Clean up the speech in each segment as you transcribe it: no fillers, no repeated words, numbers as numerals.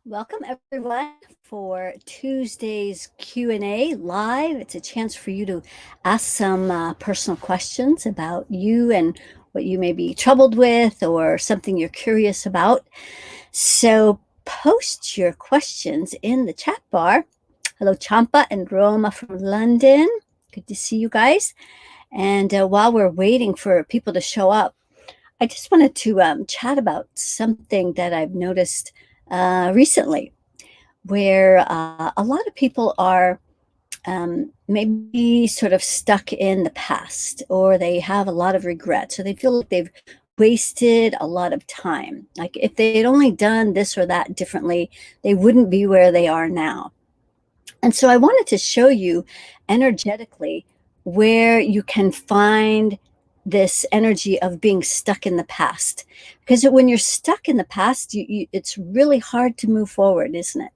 Welcome everyone for Tuesday's Q&A live. It's a chance for you to ask some personal questions about you and what you may be troubled with or something you're curious about. So post your questions in the chat bar. Hello, Champa and Roma from London. Good to see you guys. And while we're waiting for people to show up, I just wanted to chat about something that I've noticed recently, where a lot of people are maybe sort of stuck in the past, or they have a lot of regret. So they feel like they've wasted a lot of time. Like if they had only done this or that differently, they wouldn't be where they are now. And so I wanted to show you energetically where you can find this energy of being stuck in the past. Because when you're stuck in the past, it's really hard to move forward, isn't it?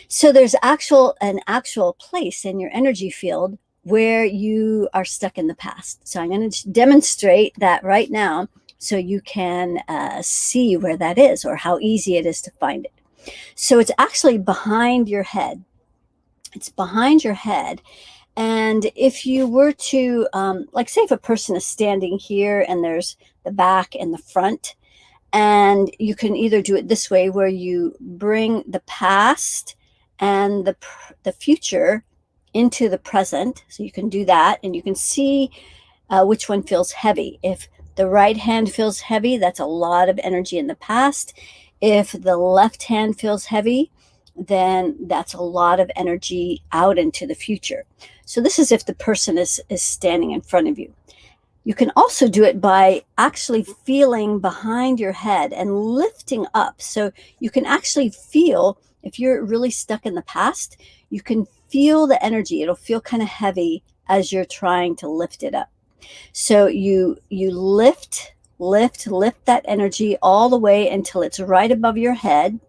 So there's an actual place in your energy field where you are stuck in the past. So I'm going to demonstrate that right now so you can see where that is or how easy it is to find it. So it's actually behind your head. It's behind your head. And if you were to, like say if a person is standing here and there's the back and the front, and you can either do it this way where you bring the past and the future into the present. So you can do that and you can see which one feels heavy. If the right hand feels heavy, that's a lot of energy in the past. If the left hand feels heavy, then that's a lot of energy out into the future. So this is if the person is standing in front of you. You can also do it by actually feeling behind your head and lifting up. So you can actually feel, if you're really stuck in the past, you can feel the energy. It'll feel kind of heavy as you're trying to lift it up. So you lift that energy all the way until it's right above your head.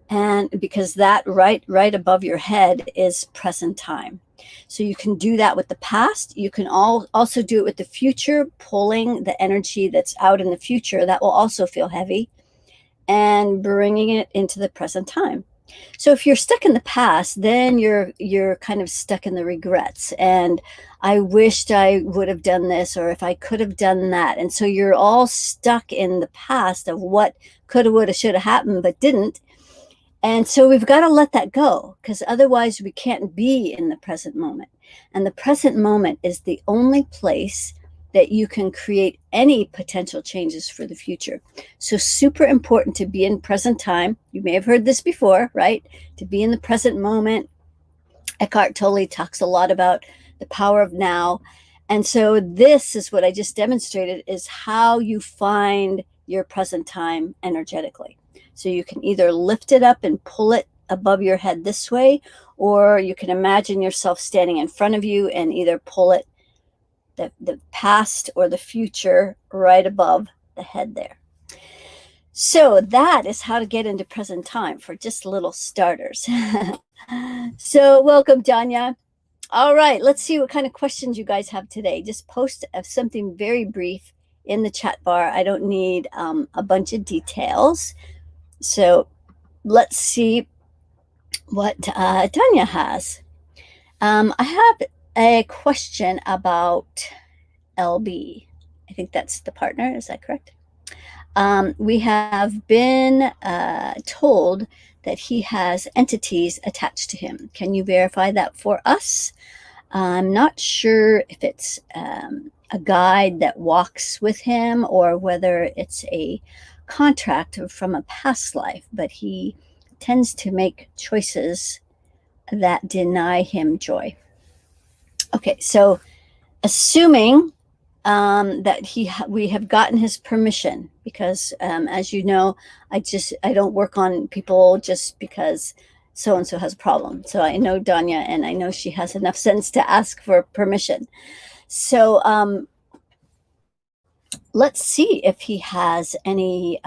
And because that right above your head is present time. So you can do that with the past. You can also do it with the future, pulling the energy that's out in the future. That will also feel heavy, and bringing it into the present time. So if you're stuck in the past, then you're kind of stuck in the regrets. And I wished I would have done this, or if I could have done that. And so you're all stuck in the past of what coulda, woulda, shoulda happened, but didn't. And so we've got to let that go, because otherwise we can't be in the present moment. And the present moment is the only place that you can create any potential changes for the future. So super important to be in present time. You may have heard this before, right? To be in the present moment. Eckhart Tolle talks a lot about the power of now. And so this is what I just demonstrated, is how you find your present time energetically. So you can either lift it up and pull it above your head this way, or you can imagine yourself standing in front of you and either pull it, the past or the future, right above the head there. So that is how to get into present time for just little starters. So welcome, Tanya. All right, let's see what kind of questions you guys have today. Just post something very brief in the chat bar. I don't need a bunch of details. So let's see what Tanya has. I have a question about LB. I think that's the partner. Is that correct? We have been told that he has entities attached to him. Can you verify that for us? I'm not sure if it's a guide that walks with him or whether it's a contract from a past life, but he tends to make choices that deny him joy. Okay, so assuming that we have gotten his permission, because as you know, I don't work on people just because so and so has a problem. So I know Danya, and I know she has enough sense to ask for permission. So let's see if he has any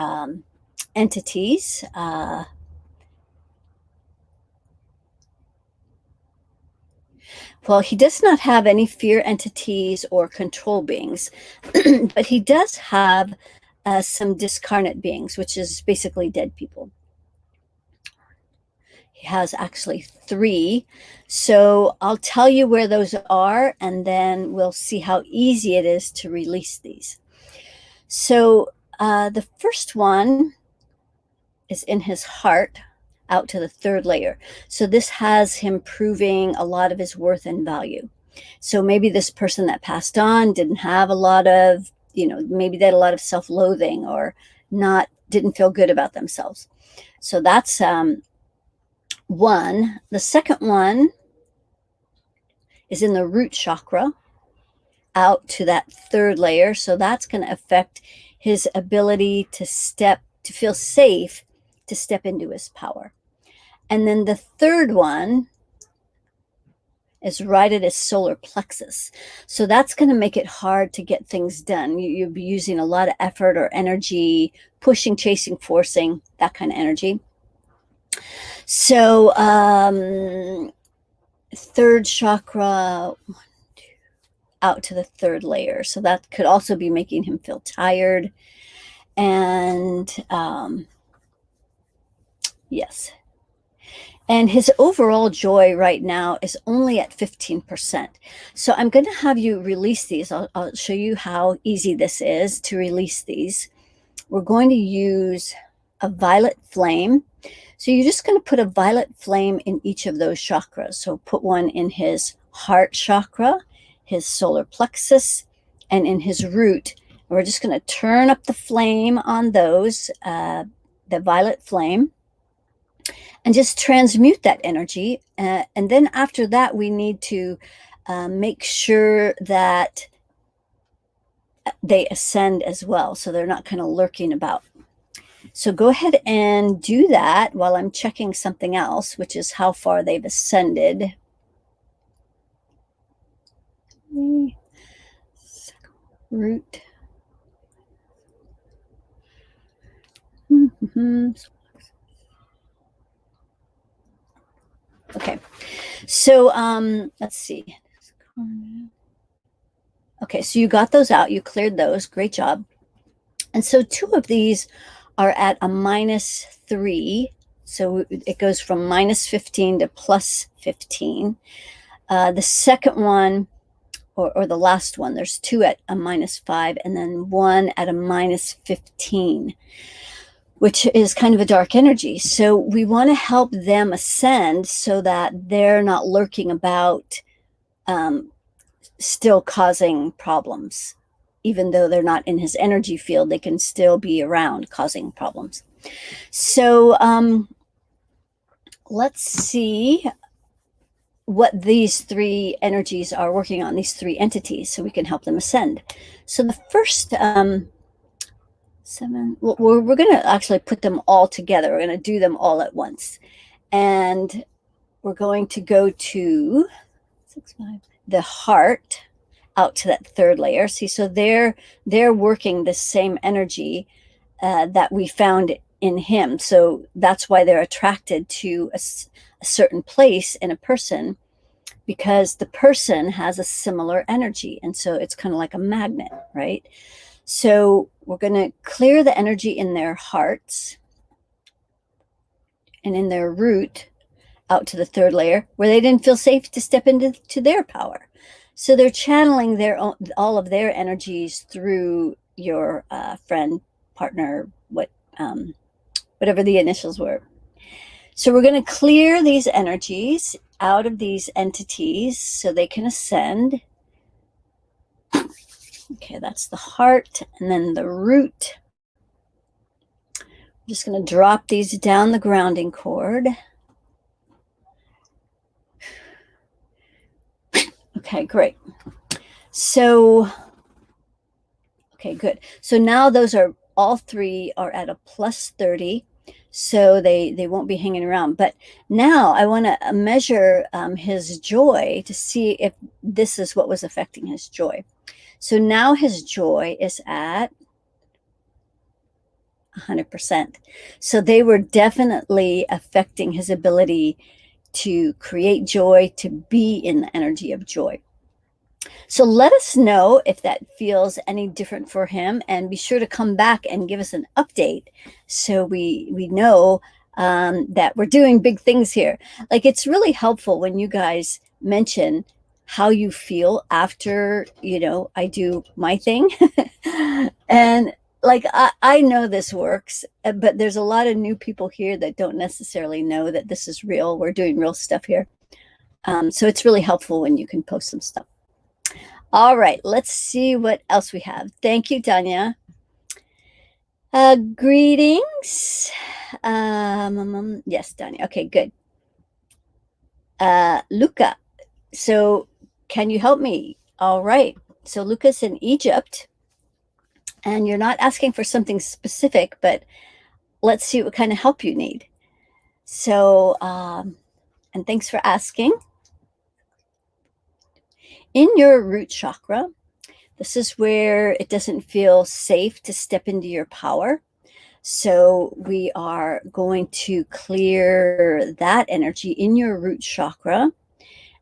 entities. Well, he does not have any fear entities or control beings, but he does have some discarnate beings, which is basically dead people. He has actually 3. So I'll tell you where those are, and then we'll see how easy it is to release these. So the first one is in his heart, out to the 3rd layer. So this has him proving a lot of his worth and value. So maybe this person that passed on didn't have a lot of, maybe they had a lot of self-loathing or didn't feel good about themselves. So that's one. The second one is in the root chakra, out to that 3rd layer. So that's going to affect his ability to feel safe, to step into his power. And then the 3rd one is right at his solar plexus. So that's going to make it hard to get things done. You'll be using a lot of effort or energy, pushing, chasing, forcing, that kind of energy. So 3rd chakra, out to the 3rd layer. So that could also be making him feel tired. And yes. And his overall joy right now is only at 15%. So I'm going to have you release these. I'll show you how easy this is to release these. We're going to use a violet flame. So you're just going to put a violet flame in each of those chakras. So put one in his heart chakra, his solar plexus, and in his root. We're just going to turn up the flame on those, the violet flame, and just transmute that energy. And then after that, we need to make sure that they ascend as well, so they're not kind of lurking about. So go ahead and do that while I'm checking something else, which is how far they've ascended. Root. Okay, so let's see. Okay, so you got those out, you cleared those, great job. And so 2 of these are at a -3. So it goes from -15 to +15. The second one, or the last one, there's 2 at a -5 and then 1 at a -15, which is kind of a dark energy. So we want to help them ascend so that they're not lurking about, still causing problems. Even though they're not in his energy field, they can still be around causing problems. So let's see what these 3 energies are working on, these 3 entities, so we can help them ascend. So the first 7, well, we're going to actually put them all together. We're going to do them all at once. And we're going to go to 6, 5, the heart, out to that 3rd layer. See, so they're working the same energy that we found in him. So that's why they're attracted to a certain place in a person, because the person has a similar energy. And so it's kind of like a magnet, right? So we're going to clear the energy in their hearts and in their root, out to the 3rd layer, where they didn't feel safe to step into their power. So they're channeling all of their energies through your friend, partner, whatever the initials were. So we're going to clear these energies out of these entities so they can ascend. Okay, that's the heart, and then the root. I'm just going to drop these down the grounding cord. Okay, great. So, okay, good. So now those are, all 3 are at a +30, so they won't be hanging around. But now I want to measure his joy to see if this is what was affecting his joy. So now his joy is at 100%. So they were definitely affecting his ability to create joy, to be in the energy of joy. So let us know if that feels any different for him, and be sure to come back and give us an update so we know that we're doing big things here. Like, it's really helpful when you guys mention how you feel after, I do my thing. And like, I know this works, but there's a lot of new people here that don't necessarily know that this is real. We're doing real stuff here. So it's really helpful when you can post some stuff. All right, let's see what else we have. Thank you, Danya. Greetings. Yes, Danya. Okay, good. Luca. So can you help me? All right. So Luca's in Egypt, and you're not asking for something specific, but let's see what kind of help you need. So, and thanks for asking. In your root chakra, this is where it doesn't feel safe to step into your power. So we are going to clear that energy in your root chakra.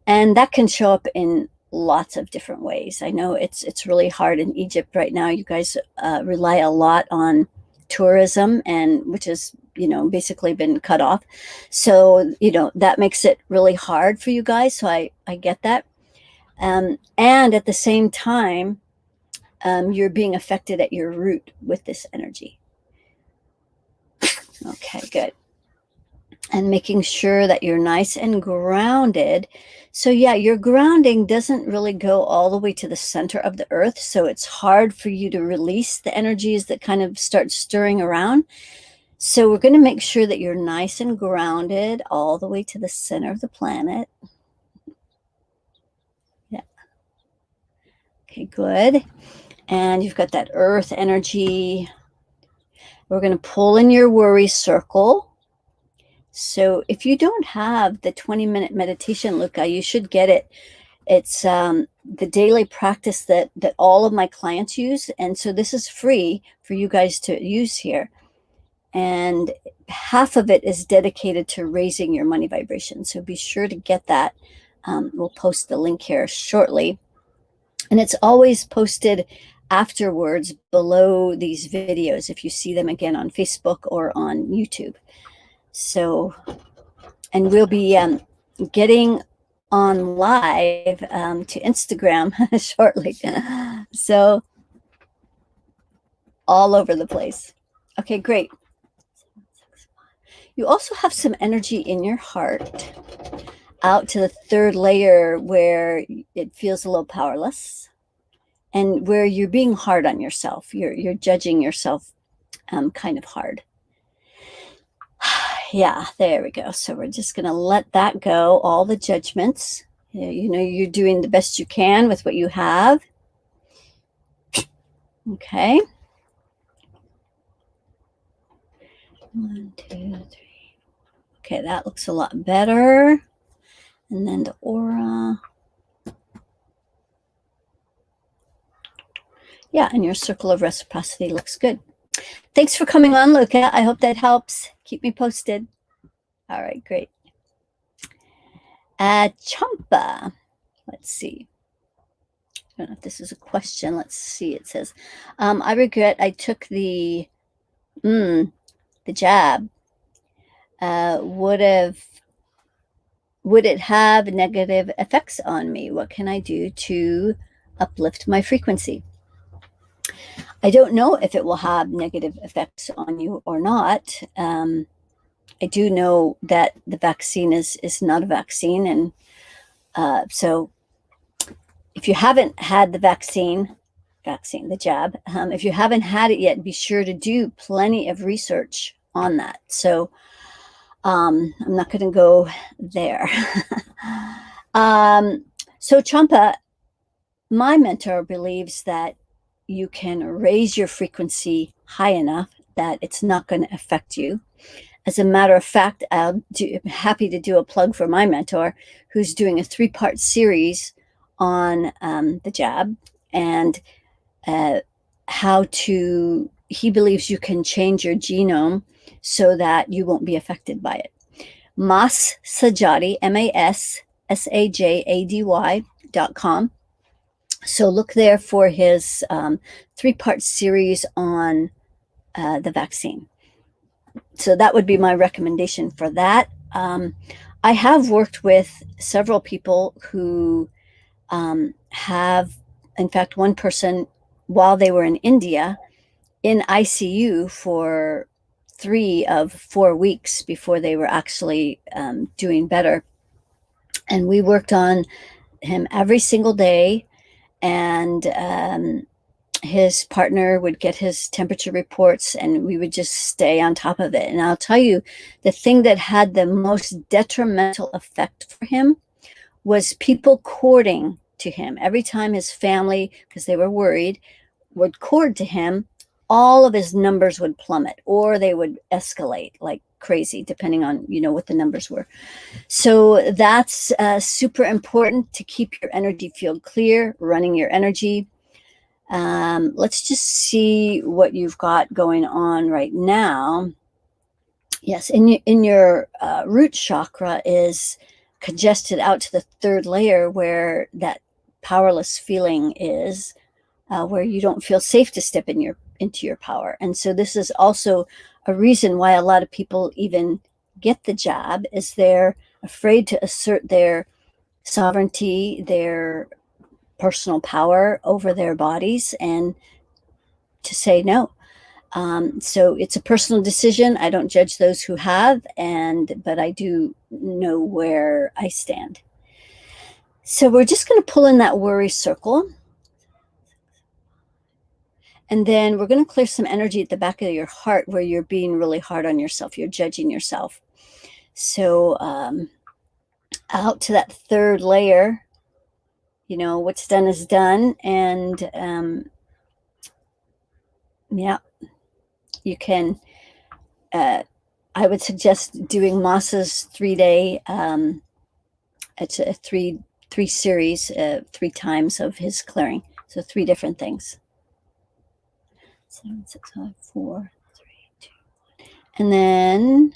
And that can show up in lots of different ways. I know it's really hard in Egypt right now. You guys rely a lot on tourism, and which is, basically been cut off. So, that makes it really hard for you guys. So I get that. And at the same time, you're being affected at your root with this energy. Okay, good. And making sure that you're nice and grounded. So yeah, your grounding doesn't really go all the way to the center of the earth. So it's hard for you to release the energies that kind of start stirring around. So we're going to make sure that you're nice and grounded all the way to the center of the planet. Yeah. Okay, good. And you've got that earth energy. We're going to pull in your worry circle. So if you don't have the 20-minute meditation, Luca, you should get it. It's the daily practice that all of my clients use. And so this is free for you guys to use here. And half of it is dedicated to raising your money vibration. So be sure to get that. We'll post the link here shortly. And it's always posted afterwards below these videos if you see them again on Facebook or on YouTube. So, and we'll be getting on live to Instagram shortly. So, all over the place. Okay, great. You also have some energy in your heart out to the third layer where it feels a little powerless and where you're being hard on yourself. You're judging yourself kind of hard. Yeah, there we go. So we're just going to let that go, all the judgments. You're doing the best you can with what you have. Okay. 1, 2, 3. Okay, that looks a lot better. And then the aura. Yeah, and your circle of reciprocity looks good. Thanks for coming on, Luca. I hope that helps. Keep me posted. All right, great. Champa. Let's see. I don't know if this is a question. Let's see. It says, I regret I took the jab. Would it have negative effects on me? What can I do to uplift my frequency? I don't know if it will have negative effects on you or not. I do know that the vaccine is not a vaccine. And so if you haven't had the vaccine, the jab, if you haven't had it yet, be sure to do plenty of research on that. So I'm not going to go there. So Champa, my mentor believes that you can raise your frequency high enough that it's not going to affect you. As a matter of fact, I'm happy to do a plug for my mentor, who's doing a 3-part series on the jab and he believes you can change your genome so that you won't be affected by it. Mas Sajady, MASSAJADY.com. So look there for his 3-part series on the vaccine. So that would be my recommendation for that. I have worked with several people who have, in fact, one person while they were in India in ICU for 3 of 4 weeks before they were actually doing better. And we worked on him every single day, and his partner would get his temperature reports, and we would just stay on top of it. And I'll tell you, the thing that had the most detrimental effect for him was people courting to him. Every time his family, because they were worried, would cord to him, all of his numbers would plummet, or they would escalate like crazy, depending on what the numbers were. So that's super important to keep your energy field clear, running your energy. Let's just see what you've got going on right now. Yes, in your root chakra is congested out to the third layer, where that powerless feeling is, where you don't feel safe to step into your power. And so this is also a reason why a lot of people even get the jab, is they're afraid to assert their sovereignty, their personal power over their bodies, and to say no. So it's a personal decision. I don't judge those who have, but I do know where I stand. So we're just going to pull in that worry circle. And then we're going to clear some energy at the back of your heart where you're being really hard on yourself. You're judging yourself. So out to that third layer, what's done is done. And yeah, you can, I would suggest doing Moss's 3-day, it's a three series, 3 times of his clearing. So 3 different things. 7, 6, 5, 4, 3, 2, 1. And then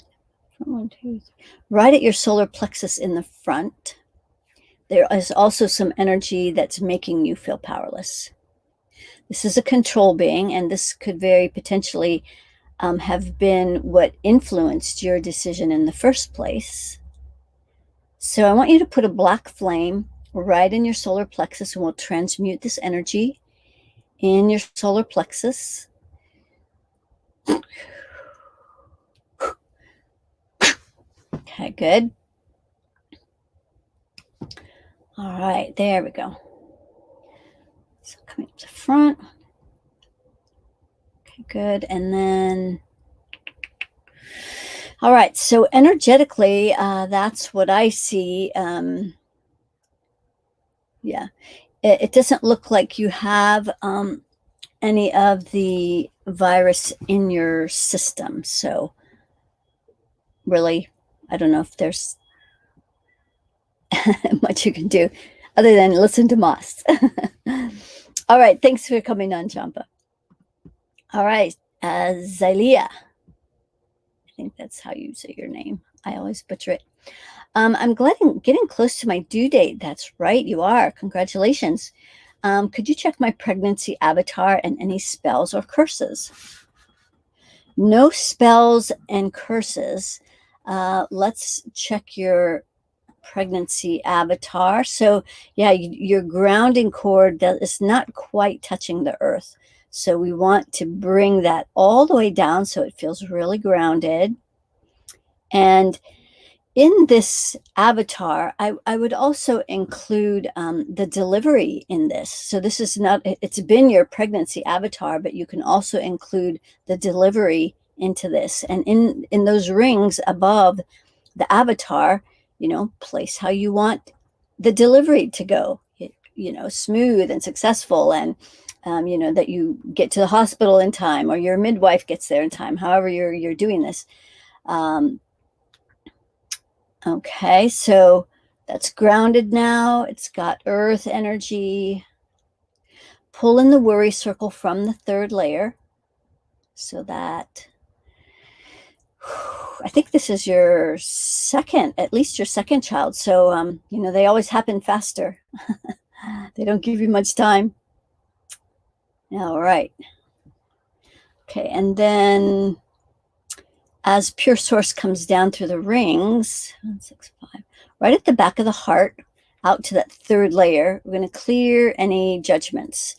1, 2, 3. Right at your solar plexus in the front, there is also some energy that's making you feel powerless. This is a control being, and this could very potentially have been what influenced your decision in the first place. So I want you to put a black flame right in your solar plexus, and we'll transmute this energy in your solar plexus. Okay, good. All right, there we go. So coming up the front. Okay, good. And then, all right, so energetically, that's what I see. Yeah, it doesn't look like you have any of the virus in your system. So really, I don't know if there's much you can do other than listen to Moss. All right, thanks for coming on, Champa. All right, Xylia. I think that's how you say your name. I always butcher it. I'm getting close to my due date. That's right, you are. Congratulations. Could you check my pregnancy avatar and any spells or curses? No spells and curses. Let's check your pregnancy avatar. So yeah, your grounding cord is not quite touching the earth. So we want to bring that all the way down so it feels really grounded. And in this avatar, I would also include the delivery in this. So this is not, it's been your pregnancy avatar, but you can also include the delivery into this. And in those rings above the avatar, place how you want the delivery to go, smooth and successful, and that you get to the hospital in time, or your midwife gets there in time, however you're doing this. Okay, so that's grounded now. It's got earth energy. Pull in the worry circle from the third layer, so that I think this is your second, at least your second child. So, they always happen faster. They don't give you much time. All right. Okay, and then as pure source comes down through the rings, 1, 6, 5, right at the back of the heart, out to that third layer, we're going to clear any judgments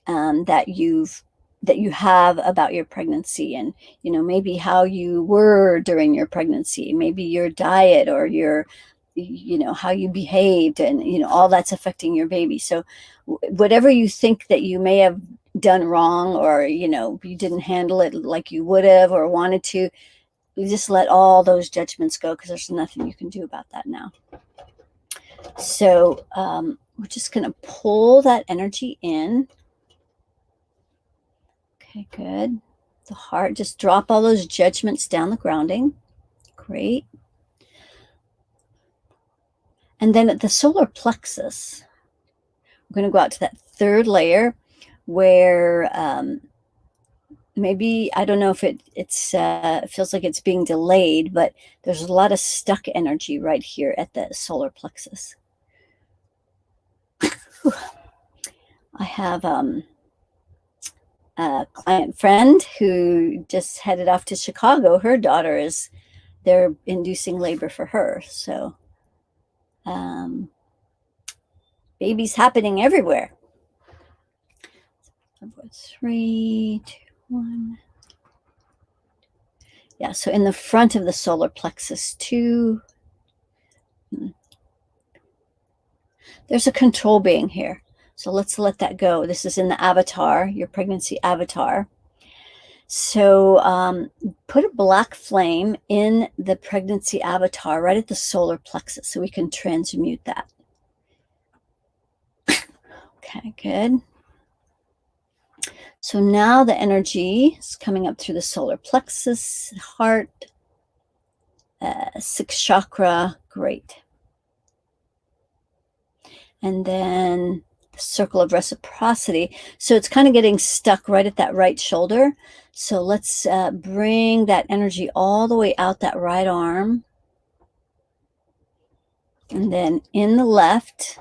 that you have about your pregnancy, and maybe how you were during your pregnancy, maybe your diet or your how you behaved, and all that's affecting your baby. So whatever you think that you may have done wrong, or you didn't handle it like you would have or wanted to, you just let all those judgments go, because there's nothing you can do about that now. So we're just going to pull that energy in. Okay, good. The heart, just drop all those judgments down the grounding. Great. And then at the solar plexus, we're going to go out to that third layer where maybe, I don't know if it feels like it's being delayed, but there's a lot of stuck energy right here at the solar plexus. I have a client friend who just headed off to Chicago. Her daughter they're inducing labor for her. So babies happening everywhere. 3, 2, 1. Yeah, so in the front of the solar plexus too. There's a control being here. So let's let that go. This is in the avatar, your pregnancy avatar. So put a black flame in the pregnancy avatar right at the solar plexus so we can transmute that. Okay, good. So now the energy is coming up through the solar plexus, heart, 6th chakra. Great. And then the circle of reciprocity. So it's kind of getting stuck right at that right shoulder. So let's bring that energy all the way out that right arm. And then in the left,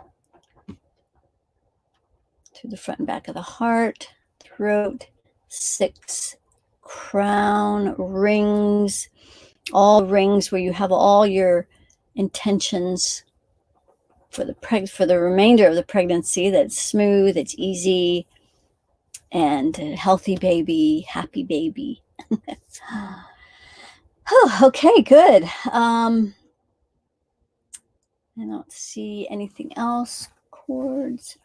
through the front and back of the heart, throat, 6, crown, rings, all rings where you have all your intentions for the remainder of the pregnancy. That's smooth, it's easy, and a healthy baby, happy baby. Oh, okay, good. I don't see anything else. Cords.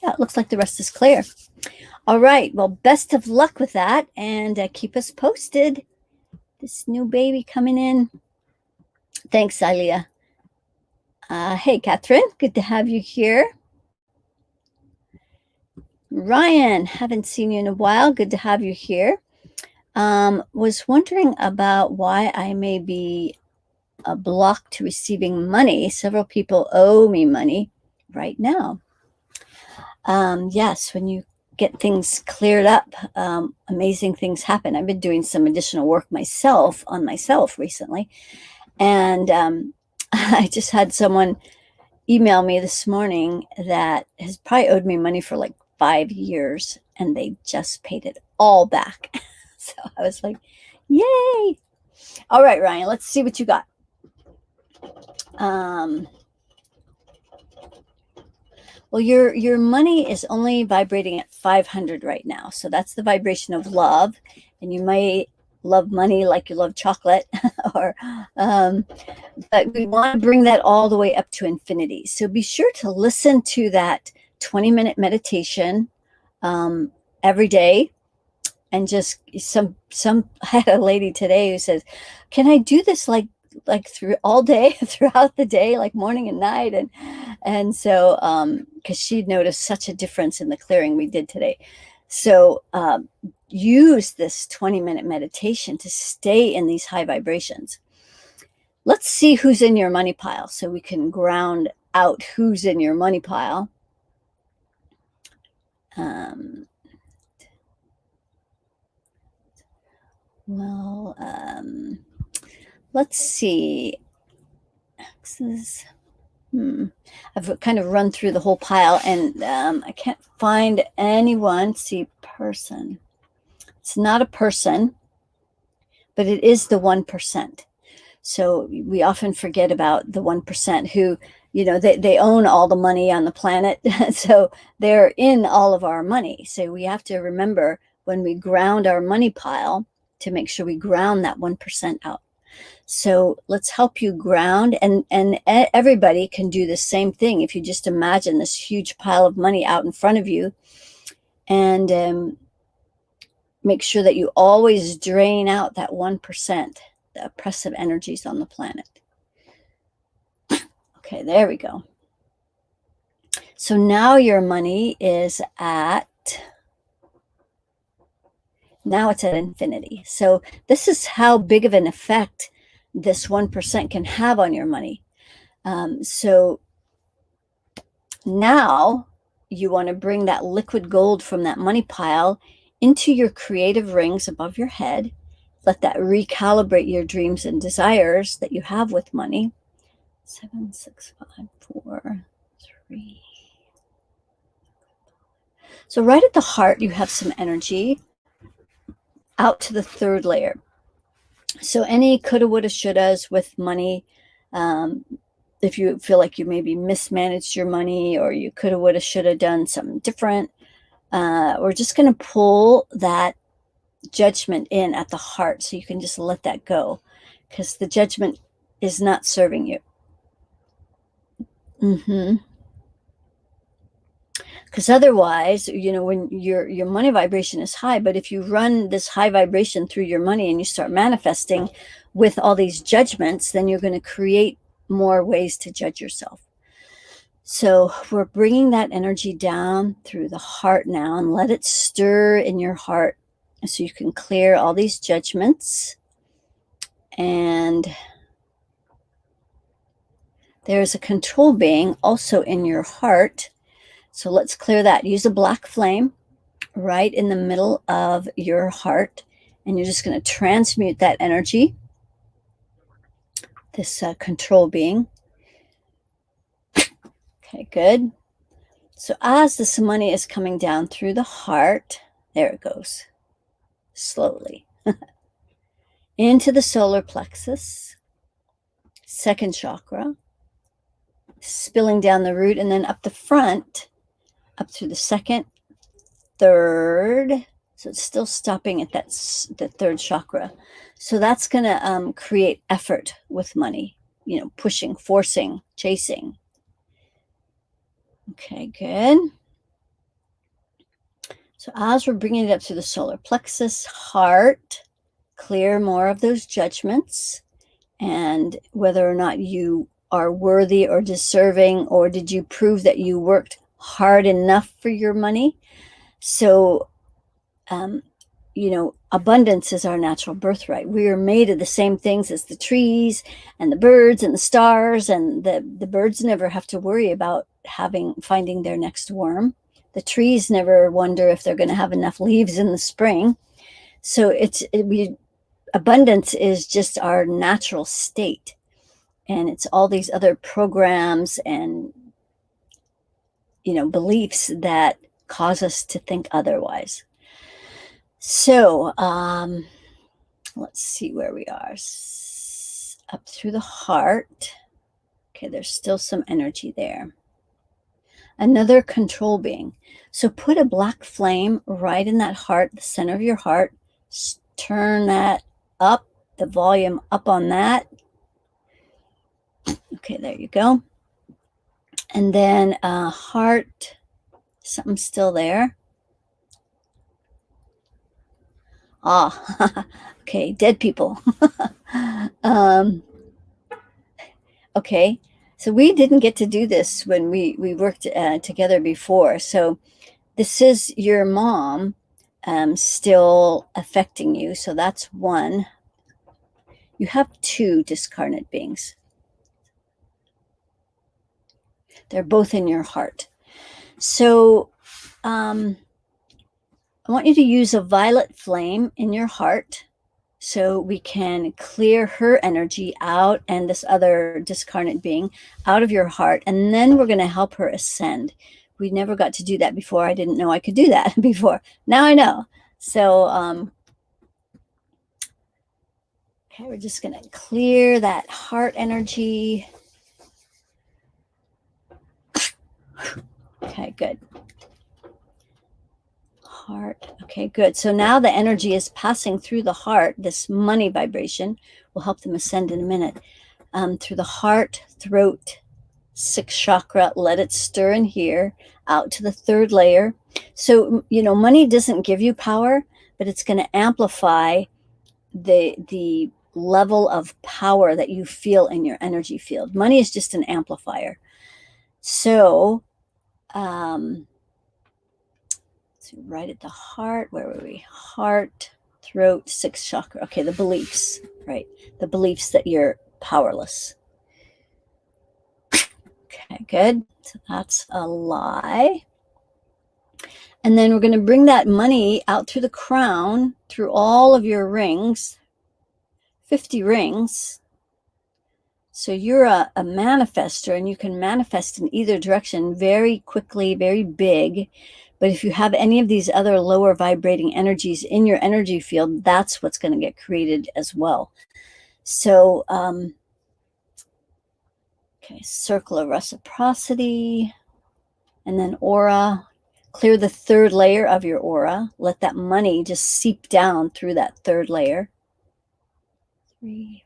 Yeah, it looks like the rest is clear. All right, well, best of luck with that, and keep us posted. This new baby coming in. Thanks, Alia. Hey, Catherine, good to have you here. Ryan, haven't seen you in a while. Good to have you here. Was wondering about why I may be a block to receiving money. Several people owe me money right now. Yes, when you get things cleared up, amazing things happen. I've been doing some additional work on myself recently. And I just had someone email me this morning that has probably owed me money for like 5 years, and they just paid it all back. So I was like, yay. All right, Ryan, let's see what you got. Well, your money is only vibrating at 500 right now. So that's the vibration of love. And you might love money like you love chocolate, or but we want to bring that all the way up to infinity. So be sure to listen to that 20-minute meditation every day. And just some I had a lady today who says, can I do this like through all day, throughout the day, like morning and night? And so because she noticed such a difference in the clearing we did today. So use this 20-minute meditation to stay in these high vibrations. Let's see who's in your money pile so we can ground out who's in your money pile. Let's see. I've kind of run through the whole pile, and I can't find anyone. Let's see, person. It's not a person, but it is the 1%. So we often forget about the 1% who, they own all the money on the planet. So they're in all of our money. So we have to remember when we ground our money pile to make sure we ground that 1% out. So let's help you ground, and everybody can do the same thing. If you just imagine this huge pile of money out in front of you, and make sure that you always drain out that 1%, the oppressive energies on the planet. Okay, there we go. So now your money is now it's at infinity. So this is how big of an effect this 1% can have on your money. So now you want to bring that liquid gold from that money pile into your creative rings above your head. Let that recalibrate your dreams and desires that you have with money. 7, 6, 5, 4, 3. So right at the heart, you have some energy out to the third layer. So any coulda, woulda, shouldas with money, if you feel like you maybe mismanaged your money, or you coulda, woulda, shoulda done something different, we're just going to pull that judgment in at the heart, so you can just let that go, because the judgment is not serving you. Because otherwise, when your money vibration is high, but if you run this high vibration through your money and you start manifesting with all these judgments, then you're going to create more ways to judge yourself. So we're bringing that energy down through the heart now, and let it stir in your heart so you can clear all these judgments. And there's a control being also in your heart. So let's clear that. Use a black flame right in the middle of your heart, and you're just going to transmute that energy, this control being. Okay, good. So as this money is coming down through the heart, there it goes, slowly, into the solar plexus, second chakra, spilling down the root, and then up the front, up through the second, third. So it's still stopping at the third chakra. So that's going to create effort with money, pushing, forcing, chasing. Okay, good. So as we're bringing it up through the solar plexus, heart, clear more of those judgments, and whether or not you are worthy or deserving, or did you prove that you worked hard enough for your money. So, abundance is our natural birthright. We are made of the same things as the trees and the birds and the stars, and the birds never have to worry about finding their next worm. The trees never wonder if they're going to have enough leaves in the spring. So abundance is just our natural state, and it's all these other programs and beliefs that cause us to think otherwise. So let's see where we are. Up through the heart. Okay, there's still some energy there. Another control being. So put a black flame right in that heart, the center of your heart. Turn that up, the volume up on that. Okay, there you go. And then heart, something's still there. Okay, dead people. Okay, so we didn't get to do this when we worked together before. So this is your mom still affecting you. So that's one. You have two discarnate beings. They're both in your heart. So I want you to use a violet flame in your heart so we can clear her energy out and this other discarnate being out of your heart. And then we're going to help her ascend. We never got to do that before. I didn't know I could do that before. Now I know. So, okay, we're just going to clear that heart energy. Okay, good. Heart. Okay, good. So now the energy is passing through the heart. This money vibration will help them ascend in a minute. Through the heart, throat, sixth chakra. Let it stir in here, out to the third layer. So, money doesn't give you power, but it's going to amplify the level of power that you feel in your energy field. Money is just an amplifier. So, right at the heart, where were we? Heart, throat, sixth chakra. Okay, the beliefs, right? The beliefs that you're powerless. Okay, good. So that's a lie. And then we're going to bring that money out through the crown, through all of your rings, 50 rings. So you're a manifester, and you can manifest in either direction very quickly, very big. But if you have any of these other lower vibrating energies in your energy field, that's what's going to get created as well. So, okay, circle of reciprocity, and then aura. Clear the third layer of your aura. Let that money just seep down through that third layer. 3.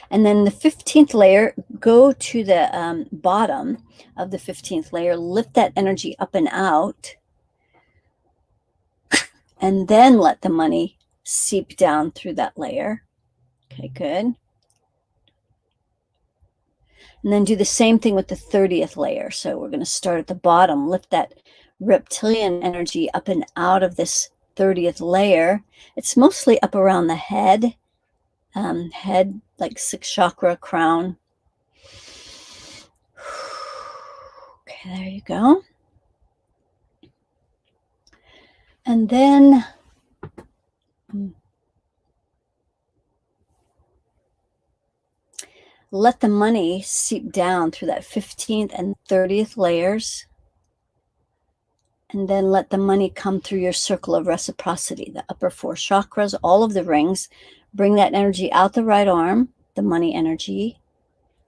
And then the 15th layer, go to the bottom of the 15th layer, lift that energy up and out, and then let the money seep down through that layer. Okay, good. And then do the same thing with the 30th layer. So we're going to start at the bottom, lift that reptilian energy up and out of this 30th layer. It's mostly up around the head, like sixth chakra, crown. Okay, there you go. And then let the money seep down through that 15th and 30th layers. And then let the money come through your circle of reciprocity, the upper 4 chakras, all of the rings. Bring that energy out the right arm, the money energy,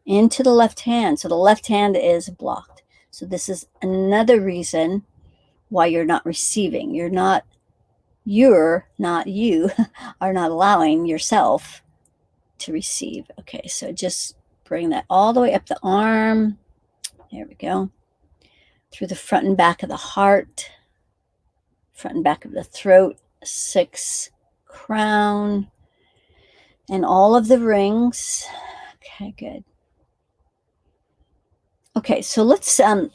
into the left hand. So the left hand is blocked. So this is another reason why you're not receiving. You are not allowing yourself to receive. Okay, so just bring that all the way up the arm. There we go. Through the front and back of the heart, front and back of the throat, 6 crown, and all of the rings. Okay, good. Okay, so let's help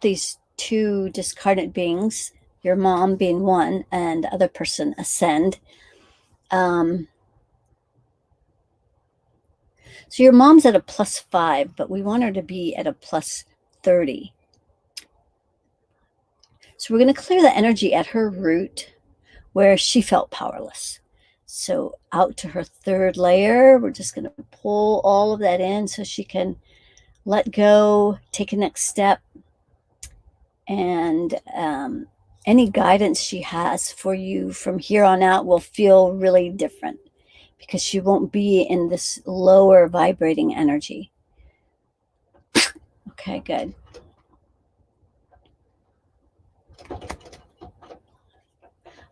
these 2 discarded beings, your mom being one and the other person, ascend. So your mom's at a +5, but we want her to be at a +30. So we're going to clear the energy at her root where she felt powerless. So out to her third layer, we're just going to pull all of that in so she can let go, take a next step, and any guidance she has for you from here on out will feel really different because she won't be in this lower vibrating energy. Okay, good.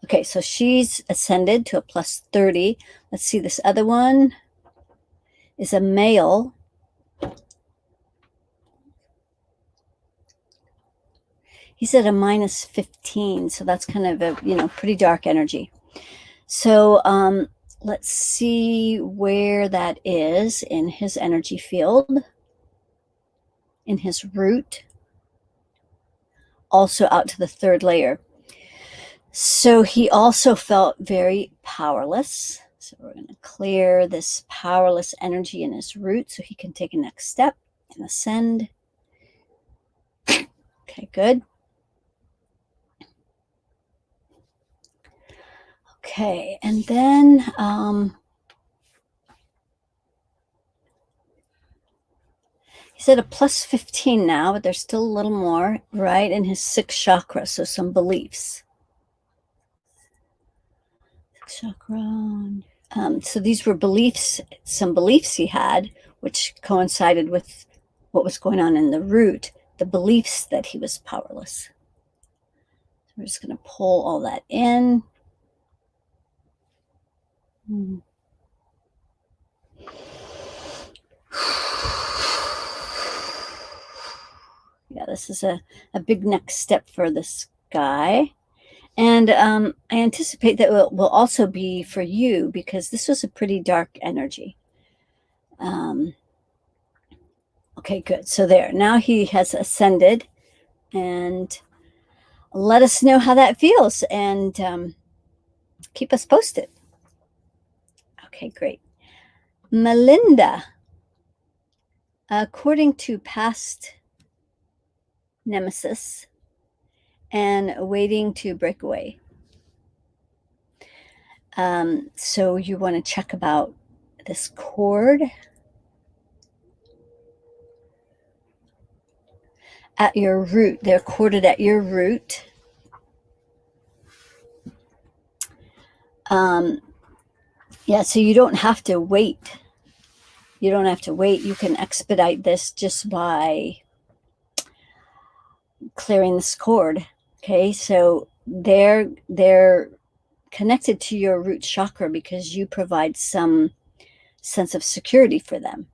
Okay, so she's ascended to a +30. Let's see, this other one is a male. He's at a -15, so that's kind of a, pretty dark energy. So let's see where that is in his energy field, in his root, also out to the third layer. So he also felt very powerless. So we're going to clear this powerless energy in his root so he can take a next step and ascend. Okay, good. Okay, and then He's at a plus 15 now, but there's still a little more, right, in his sixth chakra. So some beliefs. Sixth chakra. So these were beliefs, some beliefs he had, which coincided with what was going on in the root, the beliefs that he was powerless. So we're just going to pull all that in. Yeah, this is a big next step for this guy. And I anticipate that will also be for you, because this was a pretty dark energy. Okay, good. So there, now he has ascended, and let us know how that feels, and keep us posted. Okay, great. Melinda, according to past nemesis and waiting to break away. So you want to check about this cord at your root. They're corded at your root. Yeah, so you don't have to wait. You don't have to wait. You can expedite this just by clearing this cord. Okay, so they're connected to your root chakra because you provide some sense of security for them,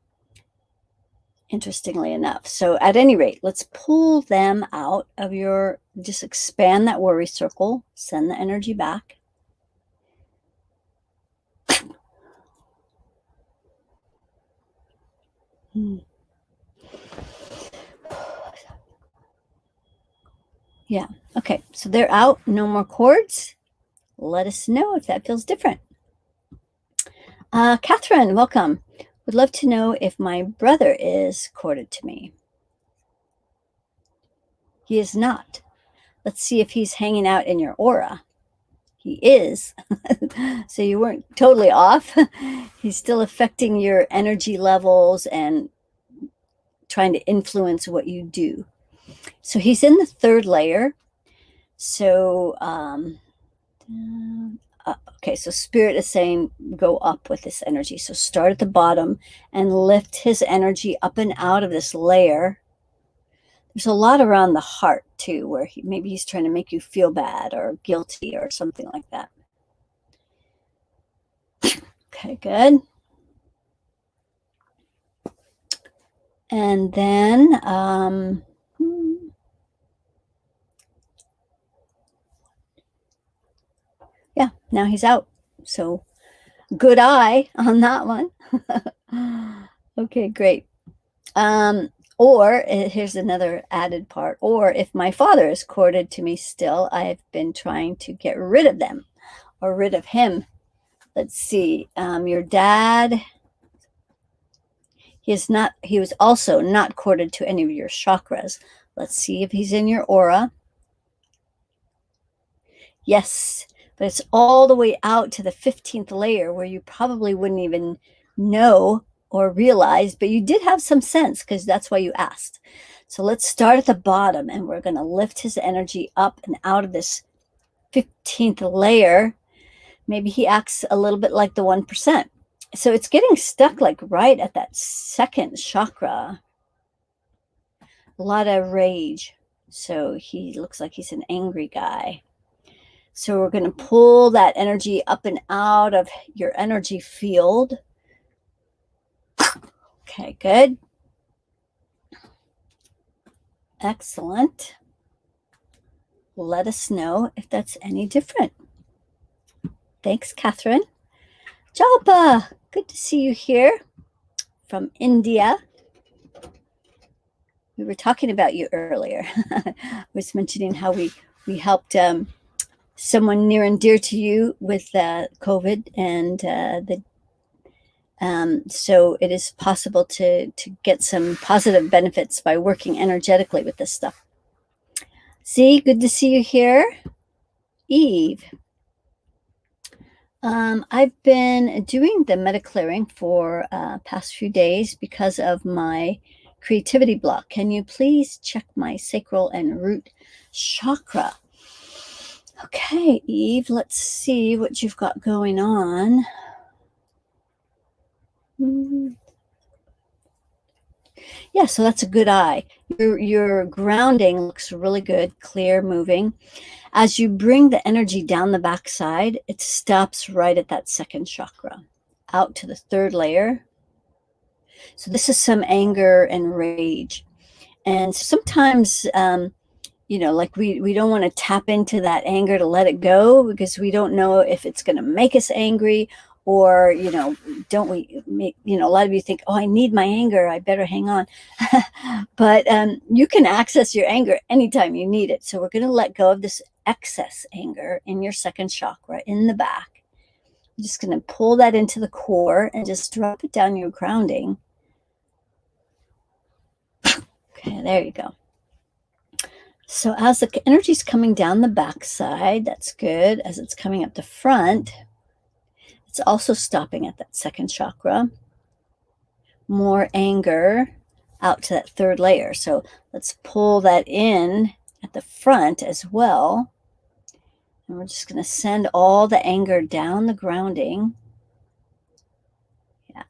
interestingly enough. So at any rate, let's pull them out of your, just expand that worry circle, send the energy back. Yeah, okay, so they're out, no more cords. Let us know if that feels different. Catherine, welcome. Would love to know if my brother is corded to me. He is not. Let's see if he's hanging out in your aura. He is. So you weren't totally off. He's still affecting your energy levels and trying to influence what you do. So he's in the third layer. So, okay, so Spirit is saying go up with this energy. So start at the bottom and lift his energy up and out of this layer. There's a lot around the heart too, where maybe he's trying to make you feel bad or guilty or something like that. Okay, good. And then yeah, now he's out. So good eye on that one. Okay, great. Or here's another added part. Or if my father is corded to me still, I've been trying to get rid of them or rid of him. Let's see. Your dad, he was also not corded to any of your chakras. Let's see if he's in your aura. Yes, but it's all the way out to the 15th layer where you probably wouldn't even know or realize, but you did have some sense because that's why you asked. So let's start at the bottom, and we're going to lift his energy up and out of this 15th layer. Maybe he acts a little bit like the 1%. So it's getting stuck like right at that second chakra. A lot of rage. So he looks like he's an angry guy. So we're going to pull that energy up and out of your energy field. Okay, good. Excellent. Let us know if that's any different. Thanks, Catherine. Jalpa, good to see you here from India. We were talking about you earlier. I was mentioning how we helped someone near and dear to you with COVID, and so it is possible to get some positive benefits by working energetically with this stuff. See, good to see you here. Eve. I've been doing the meta clearing for past few days because of my creativity block. Can you please check my sacral and root chakra? Okay, Eve, let's see what you've got going on. Yeah, so that's a good eye. Your grounding looks really good, clear, moving. As you bring the energy down the backside, it stops right at that second chakra, out to the third layer. So this is some anger and rage. And sometimes, like we don't want to tap into that anger to let it go, because we don't know if it's going to make us angry, or, don't we make, a lot of you think, oh, I need my anger, I better hang on. But you can access your anger anytime you need it. So we're going to let go of this excess anger in your second chakra in the back. You're just going to pull that into the core and just drop it down your grounding. Okay, there you go. So as the energy is coming down the backside, that's good. As it's coming up the front, it's also stopping at that second chakra. More anger out to that third layer. So let's pull that in at the front as well. And we're just going to send all the anger down the grounding. Yeah.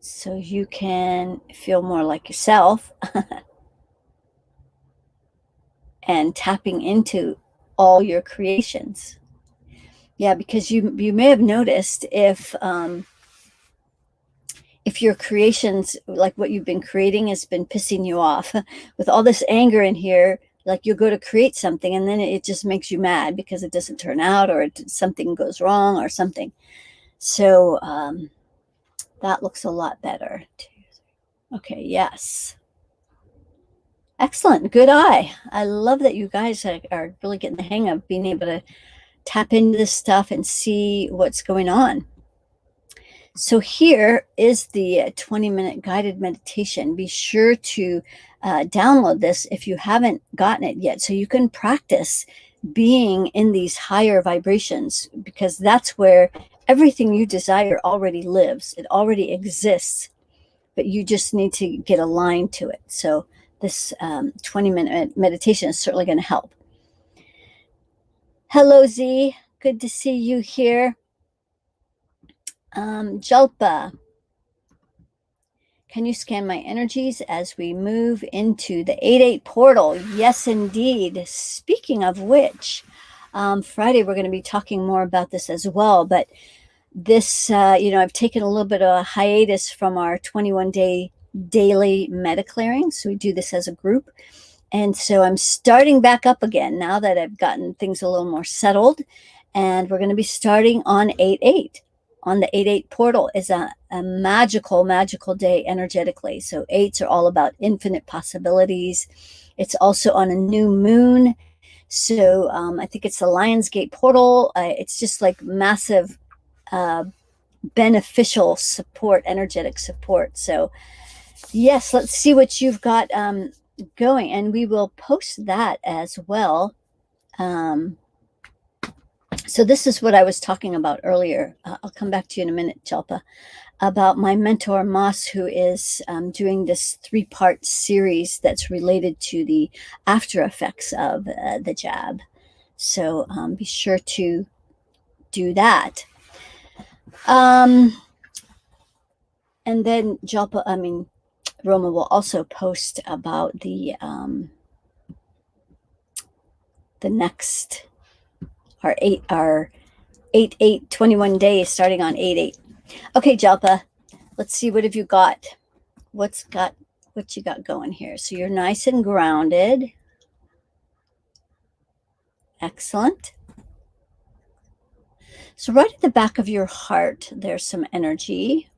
So you can feel more like yourself. And tapping into all your creations. Yeah, because you may have noticed if your creations, like what you've been creating, has been pissing you off with all this anger in here, like you'll go to create something and then it just makes you mad because it doesn't turn out, or something goes wrong or something. So that looks a lot better. Okay, yes. Excellent. Good eye. I love that you guys are really getting the hang of being able to tap into this stuff and see what's going on. So here is the 20-minute guided meditation. Be sure to download this if you haven't gotten it yet, so you can practice being in these higher vibrations, because that's where everything you desire already lives. It already exists, but you just need to get aligned to it. So this 20-minute meditation is certainly going to help. Hello, Z. Good to see you here. Jalpa, can you scan my energies as we move into the 8-8 portal? Yes, indeed. Speaking of which, Friday we're going to be talking more about this as well. But this, I've taken a little bit of a hiatus from our 21-day daily meta clearing. So we do this as a group. And so I'm starting back up again now that I've gotten things a little more settled. And we're going to be starting on 8-8. On the 8-8 portal is a magical, magical day energetically. So 8s are all about infinite possibilities. It's also on a new moon. So I think it's the Lionsgate portal. It's just like massive beneficial support, energetic support. So yes, let's see what you've got going, and we will post that as well. So this is what I was talking about earlier. I'll come back to you in a minute, Jalpa, about my mentor Moss, who is doing this 3-part series that's related to the after effects of the jab. So be sure to do that. And then Roma will also post about the next, our 8-8 21 days starting on 8-8. Okay, Jalpa, let's see, what have you got? What you got going here? So you're nice and grounded. Excellent. So right at the back of your heart, there's some energy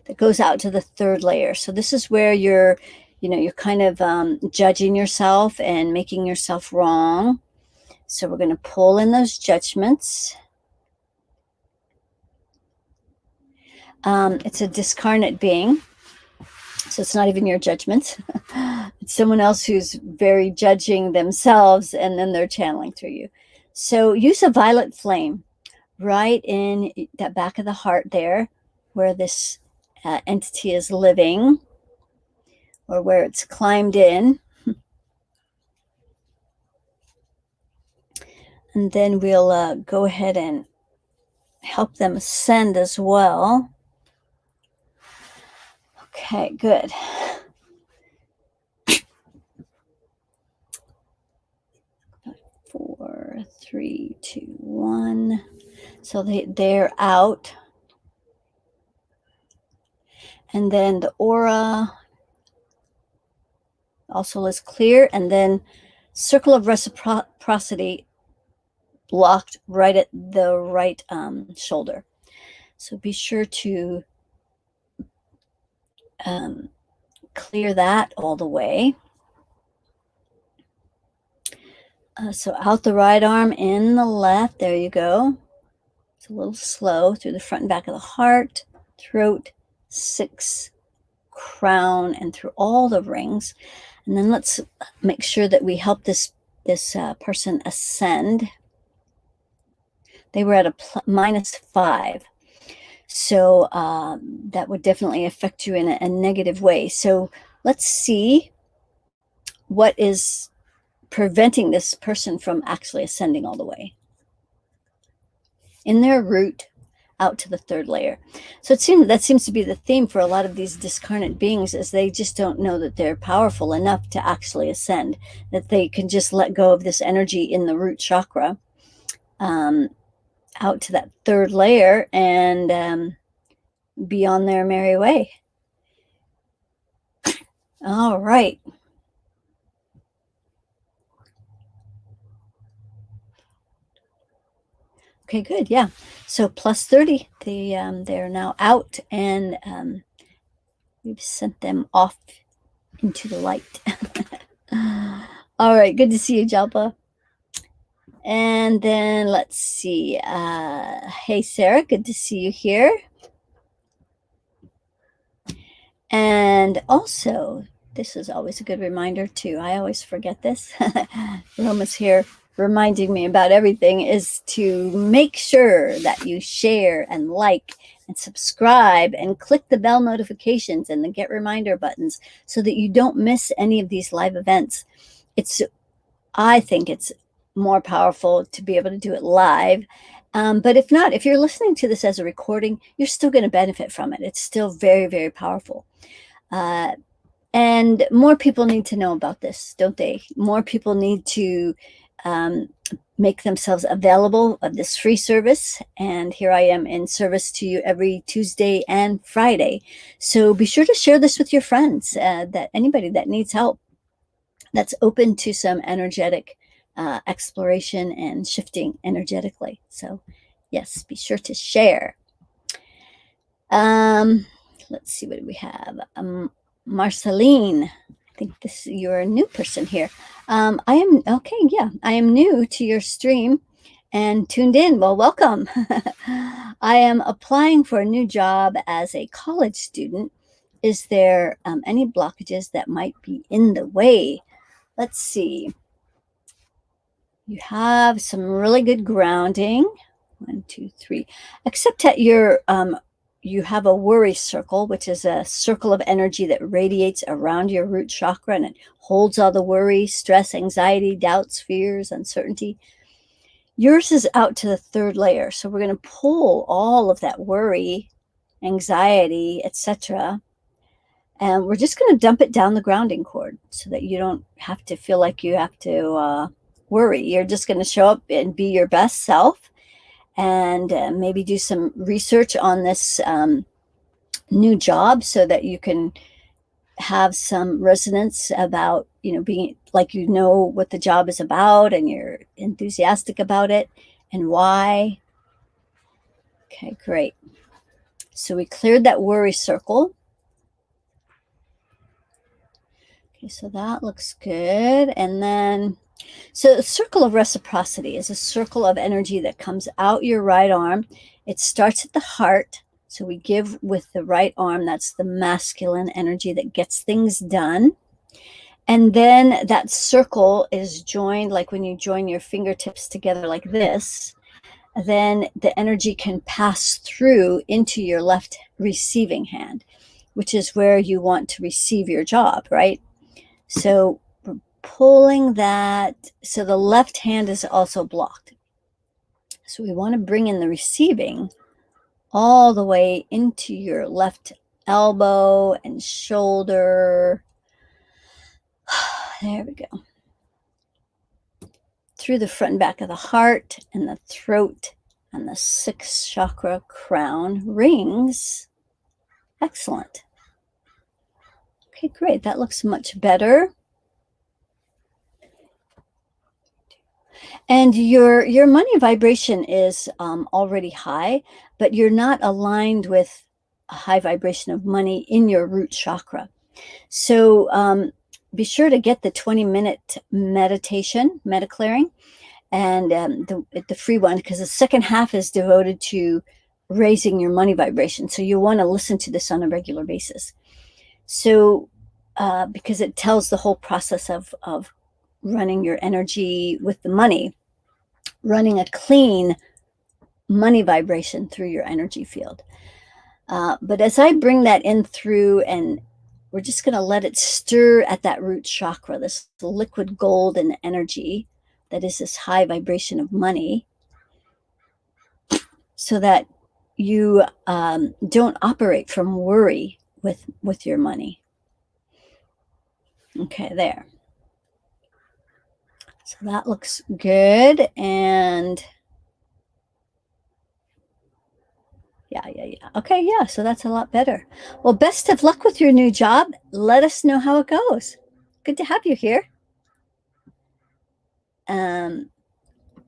that goes out to the third layer. So this is where you're kind of judging yourself and making yourself wrong. So we're going to pull in those judgments. It's a discarnate being. So it's not even your judgments. It's someone else who's very judging themselves, and then they're channeling through you. So use a violet flame right in that back of the heart there, where this entity is living. or where it's climbed in. And then we'll go ahead and help them ascend as well. Okay, good. 4, 3, 2, 1. So they're out. And then the aura also is clear. And then circle of reciprocity blocked right at the right shoulder. So be sure to clear that all the way. So out the right arm, in the left. There you go. It's a little slow through the front and back of the heart, throat, 6, crown, and through all the rings. And then let's make sure that we help this person ascend. They were at a -5. So that would definitely affect you in a negative way. So let's see what is preventing this person from actually ascending all the way in their root out to the 3rd layer. So that seems to be the theme for a lot of these discarnate beings, is they just don't know that they're powerful enough to actually ascend, that they can just let go of this energy in the root chakra out to that 3rd layer and be on their merry way. All right. Okay, good. Yeah. So +30, they're now out, and we've sent them off into the light. All right. Good to see you, Jalpa. And then let's see. Hey, Sarah. Good to see you here. And also, this is always a good reminder too. I always forget this. Roma's here reminding me about everything, is to make sure that you share and like and subscribe and click the bell notifications and the get reminder buttons so that you don't miss any of these live events. I think it's more powerful to be able to do it live. But if not, if you're listening to this as a recording, you're still going to benefit from it. It's still very, very powerful. And more people need to know about this, don't they? More people need to make themselves available of this free service. And here I am in service to you every Tuesday and Friday. So be sure to share this with your friends, that anybody that needs help, that's open to some energetic exploration and shifting energetically. So yes, be sure to share. Let's see, what do we have? Marceline, I think you're a new person here. I am new to your stream and tuned in. Well, welcome. I am applying for a new job as a college student. Is there any blockages that might be in the way? Let's see. You have some really good grounding. 1, 2, 3. Except that you have a worry circle, which is a circle of energy that radiates around your root chakra, and it holds all the worry, stress, anxiety, doubts, fears, uncertainty. Yours is out to the 3rd layer. So we're going to pull all of that worry, anxiety, etc. And we're just going to dump it down the grounding cord so that you don't have to feel like you have to worry. You're just going to show up and be your best self, and maybe do some research on this new job so that you can have some resonance about, being like, what the job is about, and you're enthusiastic about it and why. Okay, great. So we cleared that worry circle. Okay, so that looks good. And then, so the circle of reciprocity is a circle of energy that comes out your right arm. It starts at the heart. So we give with the right arm. That's the masculine energy that gets things done. And then that circle is joined, like when you join your fingertips together like this, then the energy can pass through into your left receiving hand. which is where you want to receive your job, right? So we're pulling that. So the left hand is also blocked. So we want to bring in the receiving all the way into your left elbow and shoulder. There we go. Through the front and back of the heart and the throat and the sixth chakra crown rings. Excellent. Okay, great. That looks much better. And your money vibration is already high, but you're not aligned with a high vibration of money in your root chakra. So be sure to get the 20-minute meditation, meta clearing, and the free one, because the second half is devoted to raising your money vibration. So you want to listen to this on a regular basis. So because it tells the whole process of running your energy with the money, running a clean money vibration through your energy field. But as I bring that in through, and we're just going to let it stir at that root chakra, this liquid golden energy that is this high vibration of money, so that you don't operate from worry with your money. Okay, there. So that looks good. And yeah. Okay, yeah, so that's a lot better. Well, best of luck with your new job. Let us know how it goes. Good to have you here.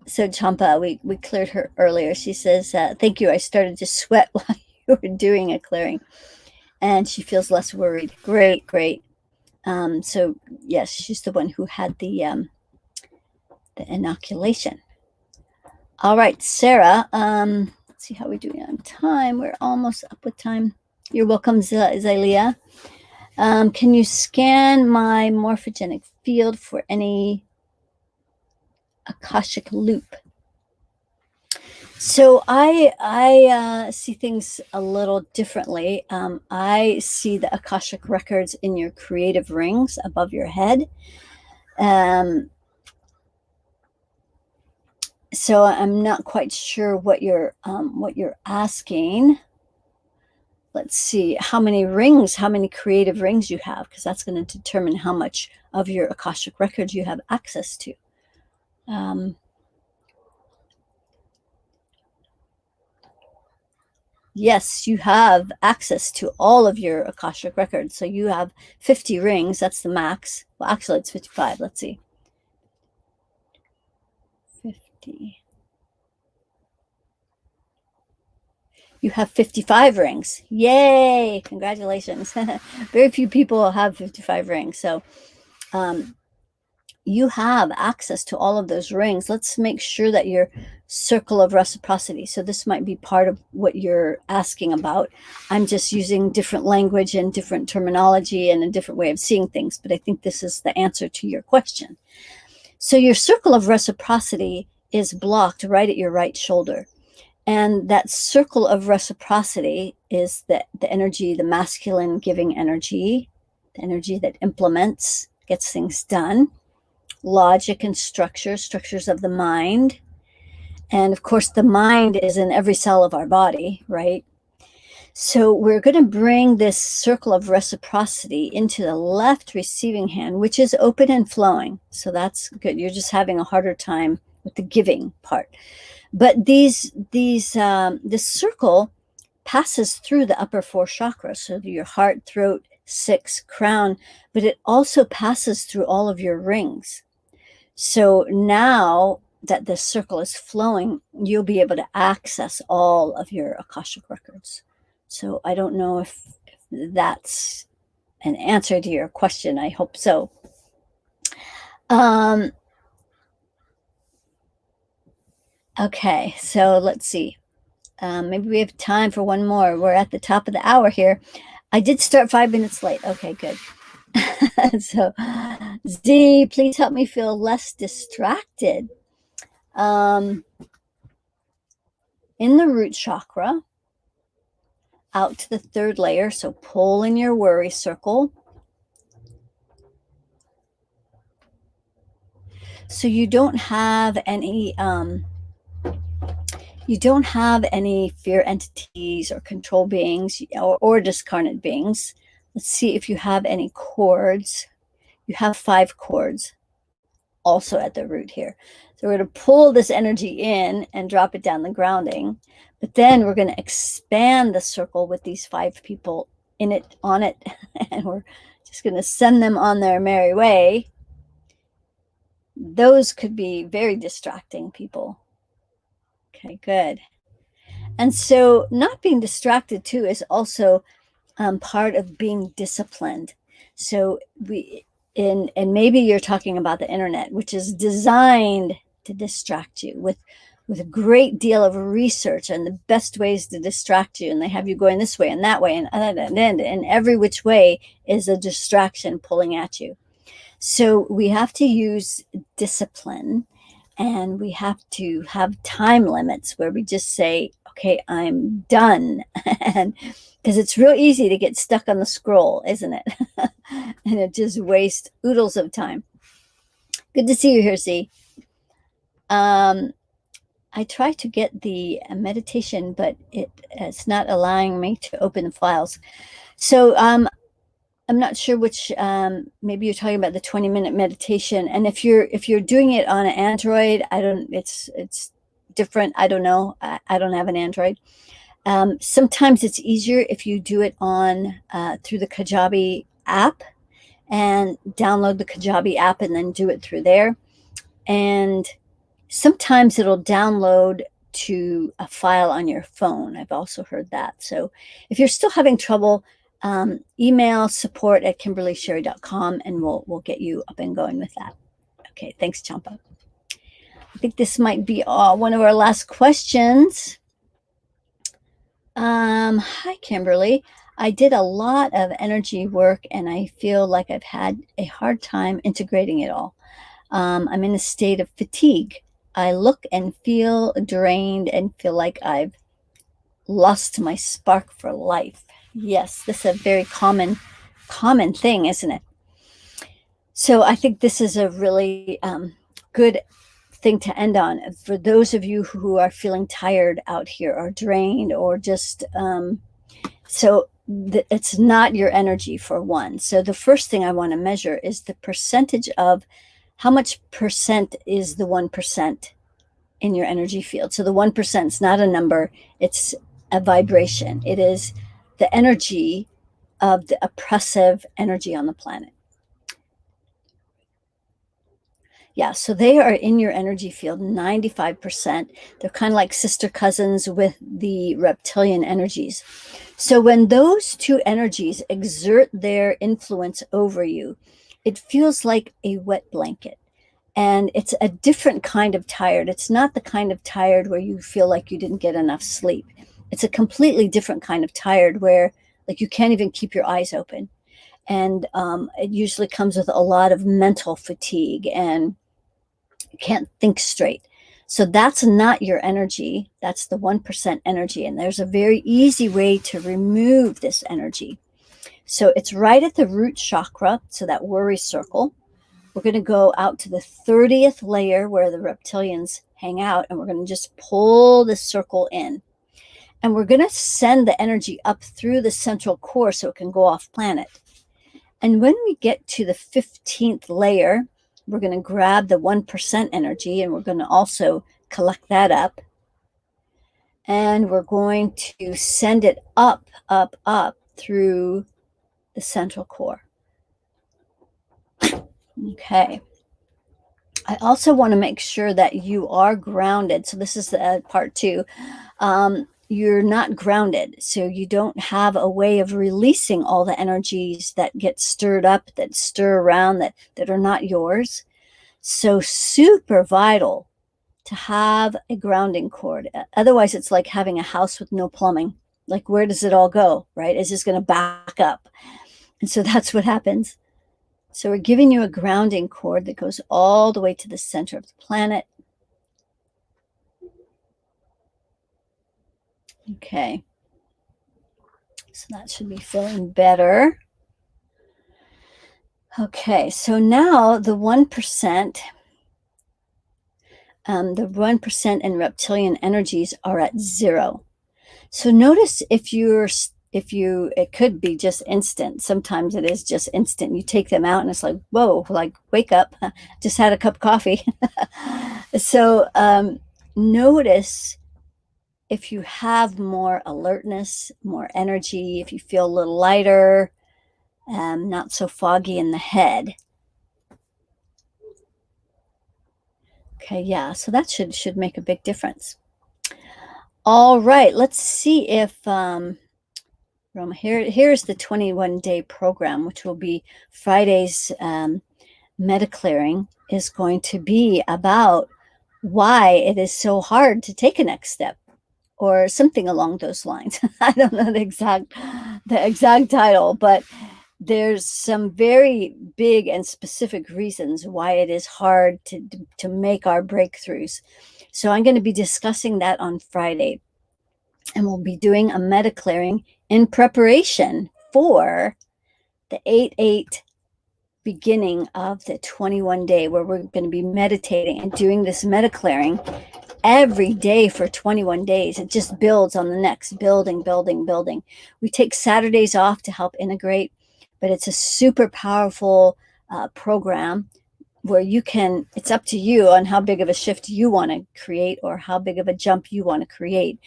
So Champa, we cleared her earlier. She says, thank you. I started to sweat while you were doing a clearing. And she feels less worried. Great. So yes, she's the one who had the inoculation. All right, Sarah. Let's see how we're doing on time. We're almost up with time. You're welcome, Zaylia. Can you scan my morphogenic field for any Akashic loop? So I see things a little differently. I see the Akashic records in your creative rings above your head. So I'm not quite sure what you're asking. Let's see how many creative rings you have, because that's going to determine how much of your Akashic records you have access to. Yes, you have access to all of your Akashic records. So you have 50 rings. That's the max. Well, actually, it's 55. Let's see. 50. You have 55 rings. Yay! Congratulations. Very few people have 55 rings. So you have access to all of those rings. Let's make sure that your circle of reciprocity. So this might be part of what you're asking about. I'm just using different language and different terminology and a different way of seeing things, but I think this is the answer to your question. So your circle of reciprocity is blocked right at your right shoulder. And that circle of reciprocity is the energy, the masculine giving energy, the energy that implements, gets things done, logic and structures of the mind. And of course, the mind is in every cell of our body, right? So we're going to bring this circle of reciprocity into the left receiving hand, which is open and flowing. So that's good. You're just having a harder time with the giving part. But this circle passes through the upper four chakras, so your heart, throat, sixth, crown, but it also passes through all of your rings. So now that this circle is flowing, you'll be able to access all of your Akashic records. So I don't know if that's an answer to your question. I hope so. Okay, so let's see. Maybe we have time for one more. We're at the top of the hour here. I did start 5 minutes late. Okay, good. So, Z, please help me feel less distracted. In the root chakra, out to the third layer. So pull in your worry circle. So you don't have any fear entities or control beings or discarnate beings. Let's see if you have any cords. You have 5 cords also at the root here. So we're going to pull this energy in and drop it down the grounding. But then we're going to expand the circle with these 5 people in it, on it, and we're just going to send them on their merry way. Those could be very distracting people. Okay, good. And so not being distracted too is also part of being disciplined. So and maybe you're talking about the internet, which is designed to distract you with a great deal of research and the best ways to distract you. And they have you going this way and that way and every which way is a distraction pulling at you. So we have to use discipline, and we have to have time limits where we just say, okay, I'm done. And because it's real easy to get stuck on the scroll, isn't it? And it just wastes oodles of time. Good to see you here, Z. I tried to get the meditation, but it's not allowing me to open the files. So I'm not sure which. Maybe you're talking about the 20-minute meditation, and if you're doing it on an Android, it's different. I don't know. I don't have an Android. Sometimes it's easier if you do it on through the Kajabi app, and download the Kajabi app and then do it through there. And sometimes it'll download to a file on your phone. I've also heard that. So if you're still having trouble, email support@KimberlySherry.com and we'll get you up and going with that. Okay, thanks, Champa. I think this might be one of our last questions. Hi, Kimberly. I did a lot of energy work and I feel like I've had a hard time integrating it all. I'm in a state of fatigue. I look and feel drained and feel like I've lost my spark for life. Yes, this is a very common thing, isn't it? So I think this is a really good thing to end on for those of you who are feeling tired out here or drained or just it's not your energy, for one. So the first thing I want to measure is the percentage of how much percent is the 1% in your energy field. So the 1% is not a number, it's a vibration. It is the energy of the oppressive energy on the planet. Yeah, so they are in your energy field, 95%. They're kind of like sister cousins with the reptilian energies. So when those two energies exert their influence over you, it feels like a wet blanket. And it's a different kind of tired. It's not the kind of tired where you feel like you didn't get enough sleep. It's a completely different kind of tired where like you can't even keep your eyes open. And it usually comes with a lot of mental fatigue and you can't think straight. So that's not your energy. That's the 1% energy. And there's a very easy way to remove this energy. So it's right at the root chakra. So that worry circle. We're going to go out to the 30th layer where the reptilians hang out. And we're going to just pull the circle in. And we're going to send the energy up through the central core so it can go off planet. And when we get to the 15th layer, we're going to grab the 1% energy and we're going to also collect that up. And we're going to send it up, up, up through the central core. Okay. I also want to make sure that you are grounded. So this is part 2. You're not grounded. So you don't have a way of releasing all the energies that get stirred up, that stir around, that are not yours. So super vital to have a grounding cord. Otherwise, it's like having a house with no plumbing. Like, where does it all go, right? It's just going to back up. And so that's what happens. So we're giving you a grounding cord that goes all the way to the center of the planet. Okay. So that should be feeling better. Okay, so now the 1%, and reptilian energies are at 0. So notice it could be just instant. Sometimes it is just instant. You take them out and it's like, whoa, like wake up, just had a cup of coffee. So notice if you have more alertness, more energy, if you feel a little lighter, not so foggy in the head. Okay, yeah, so that should make a big difference. All right, let's see if Roma, here's the 21-day program, which will be Friday's meta clearing, is going to be about why it is so hard to take a next step, or something along those lines. I don't know the exact title, but there's some very big and specific reasons why it is hard to make our breakthroughs. So I'm going to be discussing that on Friday, and we'll be doing a meta clearing in preparation for the 8/8 beginning of the 21-day, where we're going to be meditating and doing this meta clearing every day for 21 days. It just builds on the next, building. We take Saturdays off to help integrate, but it's a super powerful program where it's up to you on how big of a shift you want to create or how big of a jump you want to create.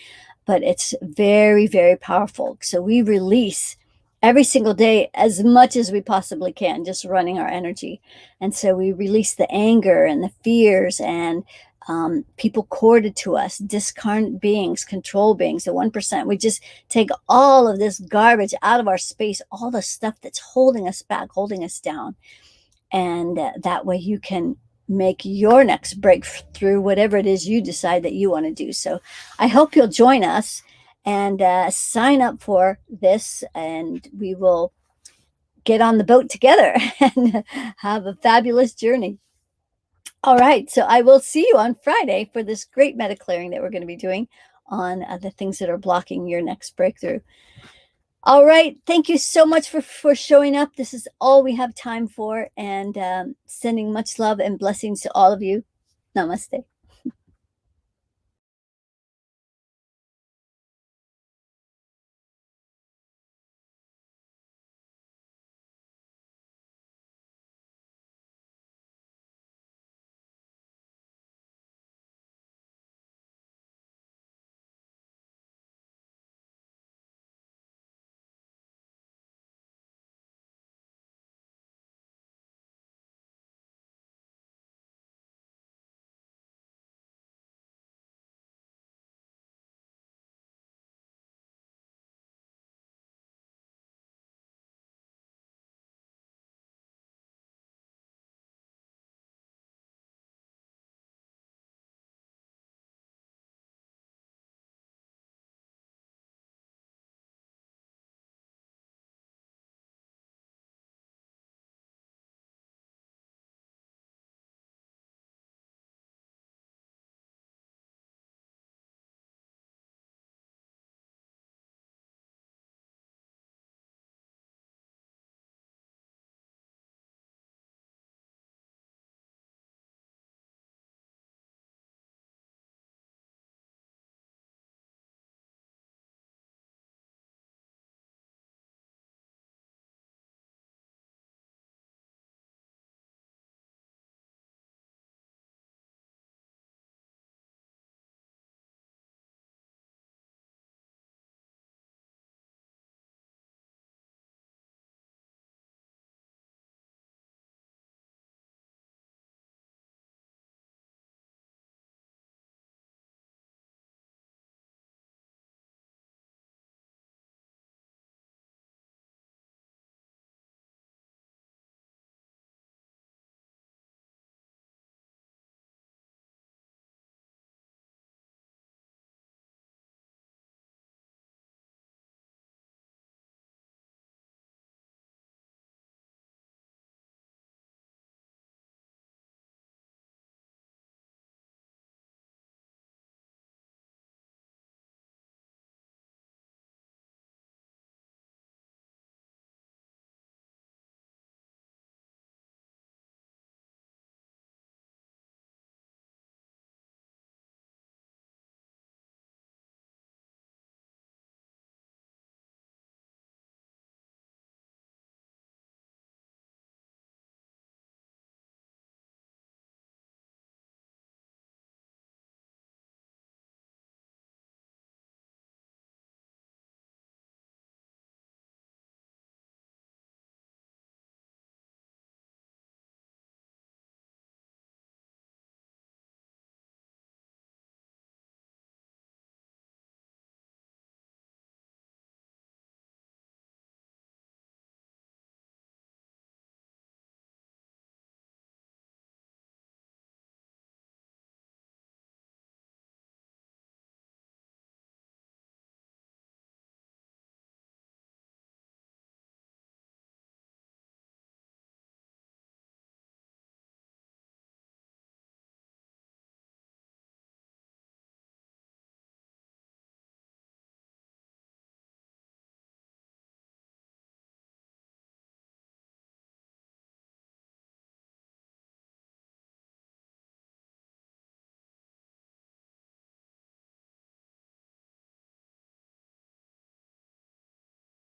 But it's very, very powerful. So we release every single day as much as we possibly can, just running our energy. And so we release the anger and the fears and people corded to us, discarnate beings, control beings, the 1%. We just take all of this garbage out of our space, all the stuff that's holding us back, holding us down. And that way you can make your next breakthrough, whatever it is you decide that you want to do. So I hope you'll join us and sign up for this, and we will get on the boat together and have a fabulous journey. All right, so I will see you on Friday for this great meta clearing that we're going to be doing on the things that are blocking your next breakthrough. All right, thank you so much for showing up. This is all we have time for, and sending much love and blessings to all of you. Namaste.